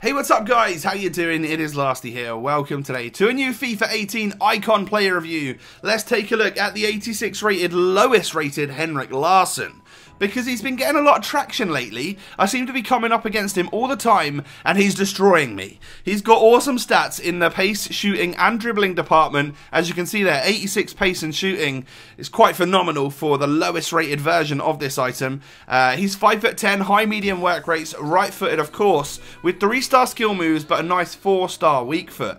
Hey, what's up guys? How you doing? It is Larsty here. Welcome today to a new FIFA 18 Icon Player review. Let's take a look at the 86 rated, lowest rated Henrik Larsson. Because he's been getting a lot of traction lately. I seem to be coming up against him all the time, and he's destroying me. He's got awesome stats in the pace, shooting, and dribbling department. As you can see there, 86 pace and shooting is quite phenomenal for the lowest rated version of this item. He's 5'10", high medium work rates, right-footed of course, with 3-star skill moves, but a nice 4-star weak foot.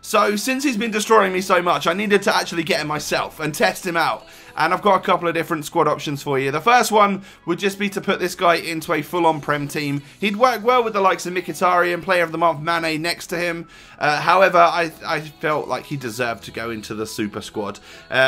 So, since he's been destroying me so much, I needed to actually get him myself and test him out. And I've got a couple of different squad options for you. The first one would just be to put this guy into a full-on Prem team. He'd work well with the likes of Mkhitaryan, Player of the Month Mane next to him. However, I felt like he deserved to go into the Super Squad.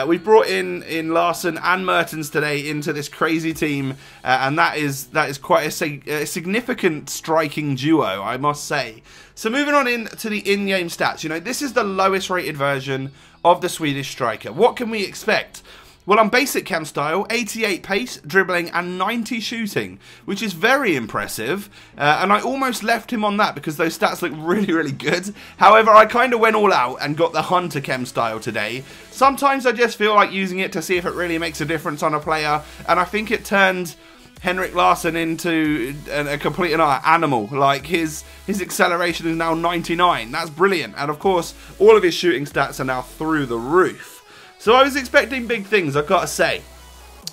We've brought in Larsson and Mertens today into this crazy team. And that is quite a significant striking duo, I must say. So moving on into the in-game stats. You know, this is the lowest rated version of the Swedish striker. What can we expect? Well, on basic cam style, 88 pace, dribbling, and 90 shooting, which is very impressive. And I almost left him on that because those stats look really, really good. However, I kind of went all out and got the Hunter chem style today. Sometimes I just feel like using it to see if it really makes a difference on a player, and I think it turned Henrik Larsson into a complete and utter animal. Like, his acceleration is now 99. That's brilliant. And of course, all of his shooting stats are now through the roof. So I was expecting big things, I've got to say.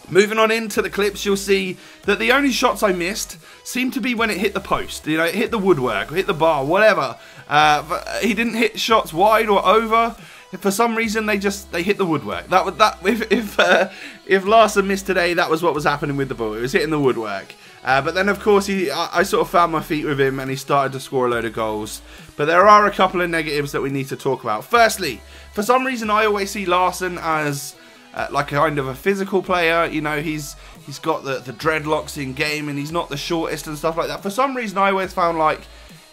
Moving on into the clips, you'll see that the only shots I missed seemed to be when it hit the post. You know, it hit the woodwork, hit the bar, whatever. He didn't hit shots wide or over. For some reason, they hit the woodwork. If Larsson missed today, that was what was happening with the ball. It was hitting the woodwork. But then, of course, I sort of found my feet with him, and he started to score a load of goals. But there are a couple of negatives that we need to talk about. Firstly, for some reason, I always see Larsson as like a kind of a physical player. You know, he's got the dreadlocks in game, and he's not the shortest and stuff like that. For some reason, I always found like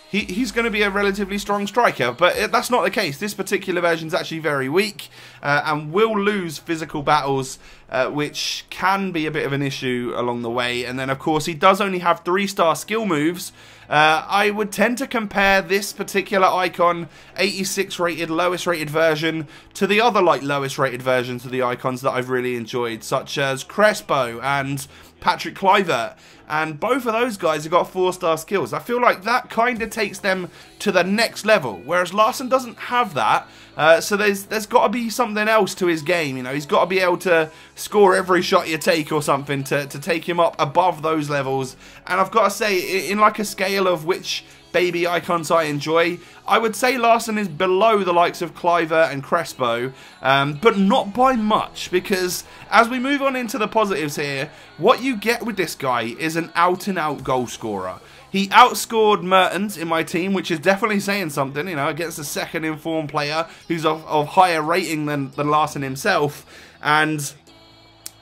he's going to be a relatively strong striker, but that's not the case. This particular version is actually very weak and will lose physical battles, which can be a bit of an issue along the way. And then, of course, he does only have 3-star skill moves. I would tend to compare this particular icon, 86 rated, lowest rated version, to the other like lowest rated versions of the icons that I've really enjoyed, such as Crespo and Patrick Kluivert. And both of those guys have got 4-star skills. I feel like that kind of takes them to the next level, whereas Larsson doesn't have that. So there's got to be something else to his game. You know, he's got to be able to score every shot you take or something to take him up above those levels. And I've got to say, in like a scale of which baby icons I enjoy, I would say Larsson is below the likes of Kluivert and Crespo, but not by much, because as we move on into the positives here, what you get with this guy is an out-and-out goal scorer. He outscored Mertens in my team, which is definitely saying something, you know, against a second informed player who's of higher rating than Larsson himself. And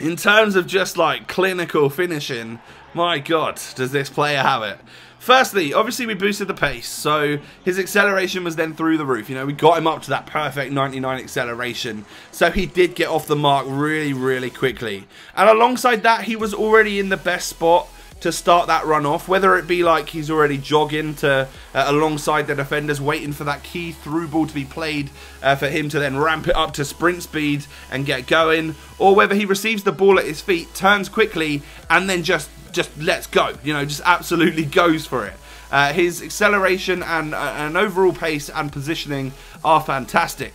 in terms of just like clinical finishing, my God, does this player have it. Firstly, obviously we boosted the pace, so his acceleration was then through the roof. You know, we got him up to that perfect 99 acceleration, so he did get off the mark really, really quickly. And alongside that, he was already in the best spot to start that run off, whether it be like he's already jogging to alongside the defenders, waiting for that key through ball to be played for him to then ramp it up to sprint speed and get going, or whether he receives the ball at his feet, turns quickly, and then just lets go, you know, just absolutely goes for it. His acceleration and overall pace and positioning are fantastic.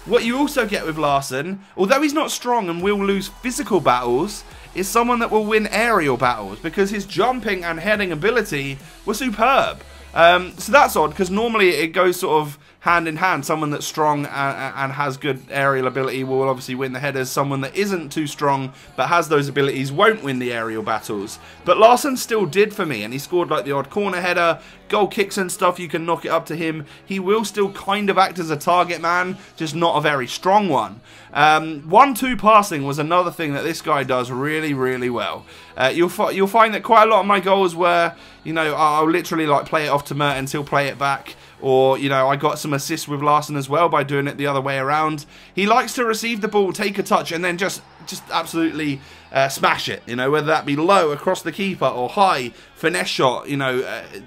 What you also get with Larsson, although he's not strong and will lose physical battles, is someone that will win aerial battles, because his jumping and heading ability were superb. So that's odd, because normally it goes sort of hand in hand. Someone that's strong and has good aerial ability will obviously win the headers. Someone that isn't too strong but has those abilities won't win the aerial battles. But Larsson still did for me, and he scored like the odd corner header, goal kicks and stuff. You can knock it up to him. He will still kind of act as a target man, just not a very strong one. 1-2 passing was another thing that this guy does really, really well. You'll find that quite a lot of my goals were, you know, I'll literally like play it off to Mertens, he'll play it back. Or, you know, I got some assists with Larsson as well by doing it the other way around. He likes to receive the ball, take a touch, and then just just absolutely smash it, you know, whether that be low across the keeper or high finesse shot, you know,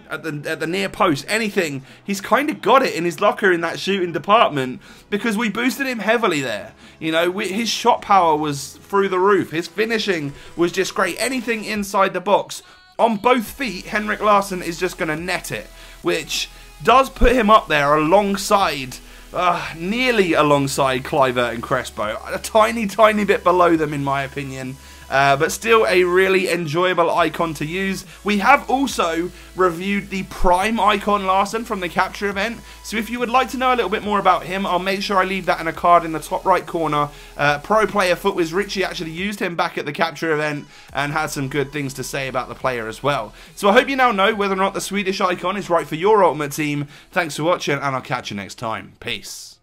at the near post, anything. He's kind of got it in his locker in that shooting department because we boosted him heavily there. You know, his shot power was through the roof. His finishing was just great. Anything inside the box on both feet, Henrik Larsson is just going to net it, which does put him up there alongside, nearly alongside Kluivert and Crespo. A tiny, tiny bit below them in my opinion. But still a really enjoyable icon to use. We have also reviewed the Prime icon Larsson from the capture event. So if you would like to know a little bit more about him, I'll make sure I leave that in a card in the top right corner. Pro player FUTWIZ Richie actually used him back at the capture event and had some good things to say about the player as well. So I hope you now know whether or not the Swedish icon is right for your ultimate team. Thanks for watching and I'll catch you next time. Peace.